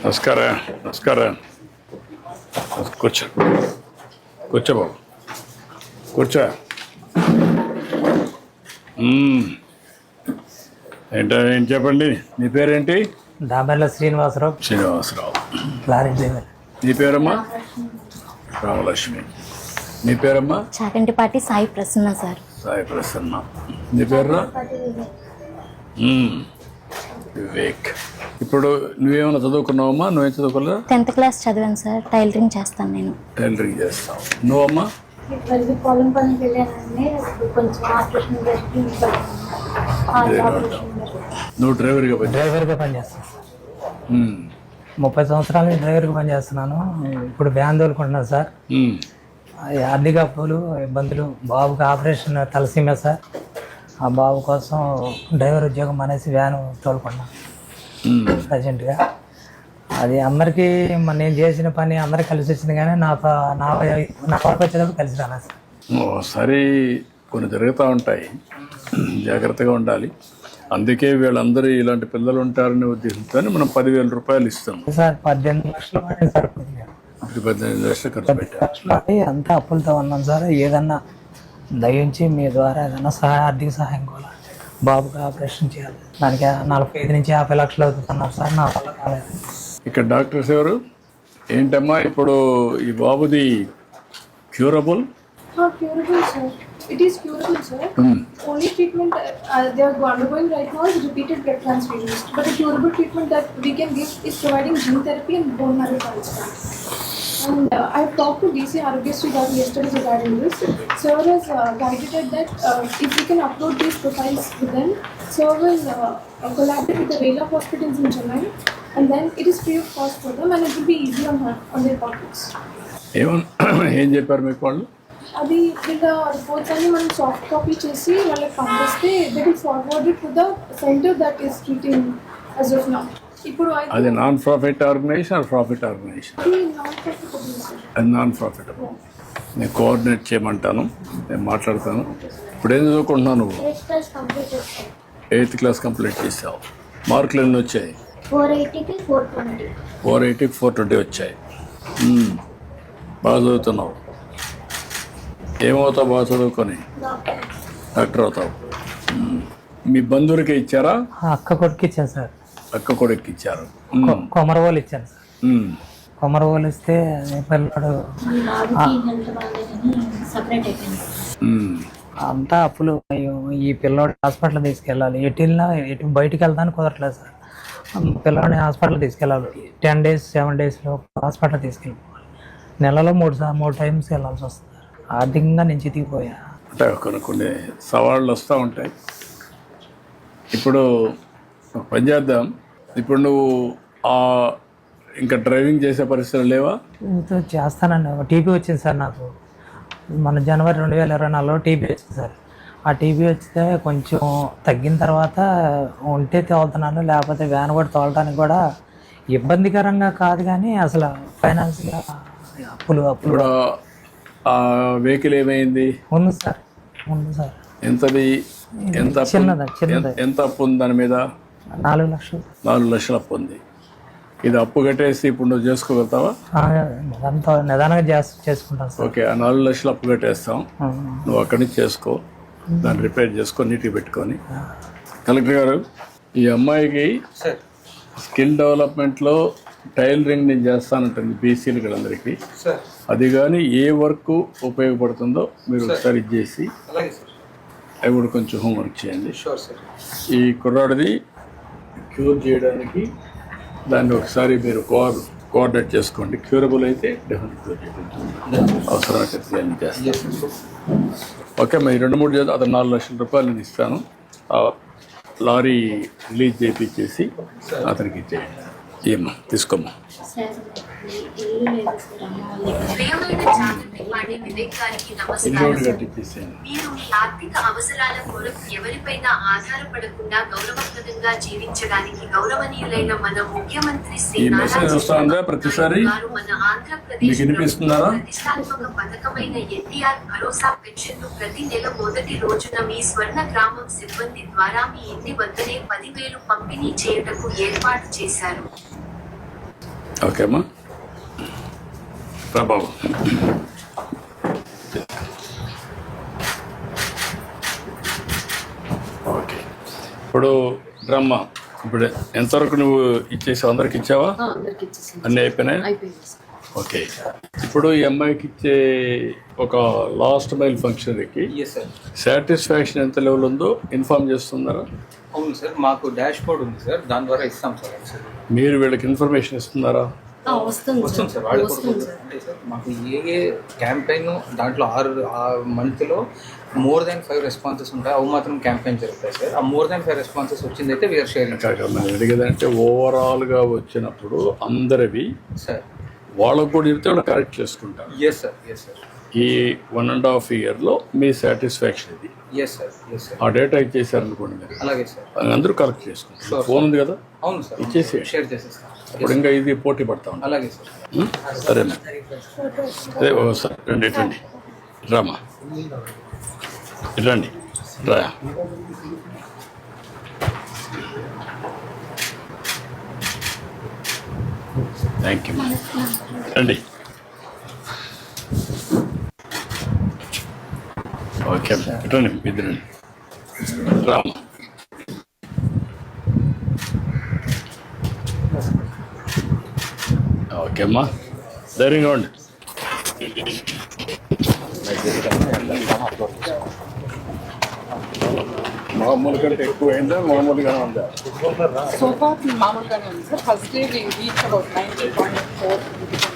నమస్కారం నమస్కారం. కూర్చో కూర్చో బాబు కూర్చో. ఏంటో ఏం చెప్పండి. మీ పేరేంటి? దామెర్ల శ్రీనివాసరావు. శ్రీనివాసరావు. Lorry driver. నీ పేరమ్మా? రామలక్ష్మి. నీ పేరమ్మా? చాగంటిపాటి సాయి ప్రసన్న సార్. సాయి ప్రసన్న. నీ పేరురా? వివేక్. ఇప్పుడు నువ్వేమైనా చదువుకున్నావమ్మా? నువ్వేం చదువుకోలేదా? 10th క్లాస్ చదివాను సార్. టైలరింగ్ చేస్తాను నేను. టైలరింగ్ చేస్తావు. నువ్వమ్మా? పొలం పనికి వెళ్ళానండి. కొంచెం ఆపరేషన్ నువ్వు డ్రైవర్గా డ్రైవర్గా పనిచేస్తాను సార్. 30 సంవత్సరాల నుంచి డ్రైవర్గా పనిచేస్తున్నాను. ఇప్పుడు వ్యాన్ తోలుకుంటున్నాను సార్. ఆర్థిక అప్పులు, ఇబ్బందులు. బాబుకి ఆపరేషన్ తలసీమ సార్. ఆ బాబు కోసం డ్రైవర్ ఉద్యోగం అనేసి వ్యాన్ తోలుకున్నాను ప్రజెంట్గా. అది అందరికీ నేను చేసిన పని అందరికీ కలిసి వచ్చింది, కానీ నా వరకు వచ్చేటప్పుడు కలిసి రానా సార్. ఒకసారి కొన్ని జరుగుతూ ఉంటాయి, జాగ్రత్తగా ఉండాలి. అందుకే వీళ్ళందరూ ఇలాంటి పిల్లలు ఉంటారనే ఉద్దేశంతో మనం 10,000 రూపాయలు ఇస్తాం సార్. 18 లక్షలు సార్. 18 లక్షలు ఖర్చు పెట్టారు. అంతా అప్పులతో ఉన్నాం సార్. ఏదన్నా దయించి మీ ద్వారా ఏదన్నా ఆర్థిక సహాయం కావాలి. బాబుకి ఆపరేషన్ చేయాలి. దానికి 45 నుంచి 50 లక్షలు అవుతున్నారు సార్. నా వల్ల కాలేదు. ఇక్కడ డాక్టర్స్ ఎవరు? ఏంటమ్మా ఇప్పుడు ఈ బాబుది curable? Curable, sir. It is curable, sir. Only treatment they are undergoing right now is repeated blood transfusions. But the curable treatment that we can give is providing gene therapy and bone marrow transplant. And I talked to DC Arogyasri Garu yesterday regarding this. Sir has guided that if we can upload these profiles with them, Sir will collaborate with the Vela hospitals in Chennai, and then it is free of cost for them and it will be easy on their pockets. ఏం చెప్పారు మీకు వాళ్ళు? అది వీళ్ళ reports అన్ని మనం soft copy చేసి వాళ్ళకి పంపిస్తే they will forward it to the centre that is treating as of now. ఇప్పుడు అది non profit organisation or profit organisation? అది నాన్ ప్రాఫిటబుల్. నేను కోఆర్డినేట్ చేయమంటాను, నేను మాట్లాడతాను. ఇప్పుడు ఏం చదువుకుంటున్నావు నువ్వు? 8th క్లాస్ కంప్లీట్ చేసావు. మార్కులు ఎన్ని వచ్చాయి? 480కి 420. 480కి 420 వచ్చాయి. బాగా చదువుతున్నావు. ఏమవుతావు బాగా చదువుకొని? డాక్టర్ అవుతావు. మీ బంధువులకి ఇచ్చారా? అక్క కొడుకు ఇచ్చాను సార్. అక్క కొడుకు ఇచ్చారు. కొమరవోలు ఇచ్చాను సార్. కొమరవోలు ఇస్తే పిల్లడు అంతా అప్పులు. ఈ పిల్లోడి హాస్పిటల్ తీసుకెళ్ళాలి. ఎటు బయటికి వెళ్తాను కుదరట్లేదు సార్. పిల్లోడిని హాస్పిటల్ తీసుకెళ్ళాలి. 10 days 7 daysలో హాస్పిటల్ తీసుకెళ్ళిపోవాలి. నెలలో 3 times వెళ్ళాల్సి వస్తుంది. ఆర్థికంగా నేను చితికిపోయా. అంటే కొన్ని సవాళ్ళు వస్తూ ఉంటాయి. ఇప్పుడు పని చేద్దాం. ఇప్పుడు నువ్వు ఇంకా డ్రైవింగ్ చేసే పరిస్థితులు లేవా? చేస్తానండి. టీబీ వచ్చింది సార్ నాకు. మన జనవరి 2024లో టీబీ వచ్చింది సార్. ఆ టీబీ వస్తే కొంచెం తగ్గిన తర్వాత ఉంటే తోలుతున్నాను, లేకపోతే వ్యాన్ కూడా తోలడానికి కూడా ఇబ్బందికరంగా కాదు, కానీ అసలు ఫైనాన్స్గా అప్పులు. ఆ వెహికల్ ఏమైంది? ఉంది సార్. ఎంతది? చిన్నది. ఎంత అప్పు ఉంది దాని మీద? 4 లక్షలు. 4 లక్షలు అప్పు ఉంది. ఇది అప్పు కట్టేసి ఇప్పుడు నువ్వు చేసుకోగలుగుతావా? నిదానంగా చేసుకుంటాను సార్. ఓకే, ఆ 4 లక్షలు అప్పు కట్టేస్తాం. నువ్వు అక్కడి నుంచి చేసుకో, దాన్ని రిపేర్ చేసుకో, నీట్గా పెట్టుకొని. కలెక్టర్ గారు, ఈ అమ్మాయికి స్కిల్ డెవలప్మెంట్లో టైలరింగ్ నేను చేస్తానంటుంది బీసీలు అందరికీ. అది కానీ ఏ వర్క్ ఉపయోగపడుతుందో మీరు ఒకసారి చేసి అవి కూడా కొంచెం హోంవర్క్ చేయండి. ఈ కుర్రాడిది క్యూర్ చేయడానికి దాన్ని ఒకసారి మీరు కోఆర్డినేట్ చేసుకోండి. క్యూరబుల్ అయితే డెఫినెట్ క్యూర్ చేయండి. అవసరమైతే చేస్తాను. ఓకే, మరి 2-3 చేద్దాం. అతను 4 లక్షల రూపాయలు నేను ఇస్తాను. లారీ రిలీజ్ చేయించేసి అతనికి ఇచ్చేయండి. ఏమ్మా తీసుకోమ్మా. సార్ ఇల్లు లేదు సార్ అమ్మ వాళ్ళ ప్రియమైన జాగృతిపాటి వివేక్ గారికి ఇల్లు నమస్కారం. కట్టించేసాను. మీరు మీ ఆర్థిక అవసరాల కొరకు ఎవరిపైన ఆధారపడకుండా గౌరవప్రదంగా జీవించడానికి గౌరవనీయులైన మన ముఖ్యమంత్రి శ్రీ ఈ మెసేజ్ వస్తుందా ప్రతిసారి? గారు మన మీకు ఆంధ్రప్రదేశ్ వినిపిస్తున్నారా? ప్రతిష్టాత్మక పథకమైన ఎన్టీఆర్ భరోసా పెన్షన్ ను ప్రతి నెల మొదటి రోజున మీ స్వర్ణ గ్రామం సిబ్బంది ద్వారా మీ ఇంటి వద్దనే 10,000 పంపిణీ చేయుటకు ఏర్పాటు చేశారు. ఓకే అమ్మా ప్రభావం. ఓకే ఇప్పుడు డ్రమ్మ ఇప్పుడు ఎంతవరకు నువ్వు ఇచ్చేసావు? అందరికి ఇచ్చావా? అందరికి ఇచ్చేసాను. అన్నీ అయిపోయినాయి? అయిపోయింది సార్. ఓకే ఇప్పుడు ఈ అమ్మాయికి ఇచ్చే ఒక లాస్ట్ మైల్ ఫంక్షన్కి ఎస్ సార్. సాటిస్ఫాక్షన్ ఎంత లెవెల్ ఉందో ఇన్ఫార్మ్ చేస్తున్నారా? అవును సార్, మాకు డాష్ బోర్డ్ ఉంది సార్, దాని ద్వారా ఇస్తాం సార్. సార్ మీరు వీళ్ళకి ఇన్ఫర్మేషన్ ఇస్తున్నారా? వస్తుంది వస్తుంది సార్, వాళ్ళు వస్తుంది కూడా సార్. అంటే సార్ మాకు ఏ క్యాంపెయిన్ దాంట్లో 6 మంత్లో మోర్ దాన్ 5 రెస్పాన్సెస్ ఉంటాయి. అవి మాత్రం క్యాంపెయిన్ జరుగుతాయి సార్. ఆ మోర్ దాన్ 5 రెస్పాన్సెస్ వచ్చిందైతే వీఆర్ షేరింగ్ కాక మనం అడిగేదంటే ఓవరాల్గా వచ్చినప్పుడు అందరివి సార్. వాళ్ళకు కూడా చెప్తే వాళ్ళు కరెక్ట్ చేసుకుంటారు. ఎస్ సార్, ఎస్ సార్, ఈ 1.5 ఇయర్లో మీ సాటిస్ఫాక్షన్ ఇది. Yes sir, yes sir. ఆ డేటా ఇచ్చేసారనుకోండి మీరు, అలాగే సార్. అందరూ కరెక్ట్ చేసుకుంటారు. ఫోన్ ఉంది కదా, అవును సార్, ఇచ్చేసి షేర్ చేసేస్తాం. అప్పుడు ఇంకా ఇది పోటీ పడతా ఉంటాం. అలాగే సార్. సరేనా? అదే సార్ రండి, రండి రామా, రండి రా. థ్యాంక్ యూ, రండి. ఓకే రండి, ఇద్దరండి రామా. ఓకే అమ్మా, ధైర్యంగా ఉండి. మామూలు కంటే ఎక్కువ అయిందా, మామూలుగానే ఉందా? సో ఫార్ మామూలుగానే ఉంది sir. First day we reach about 90.4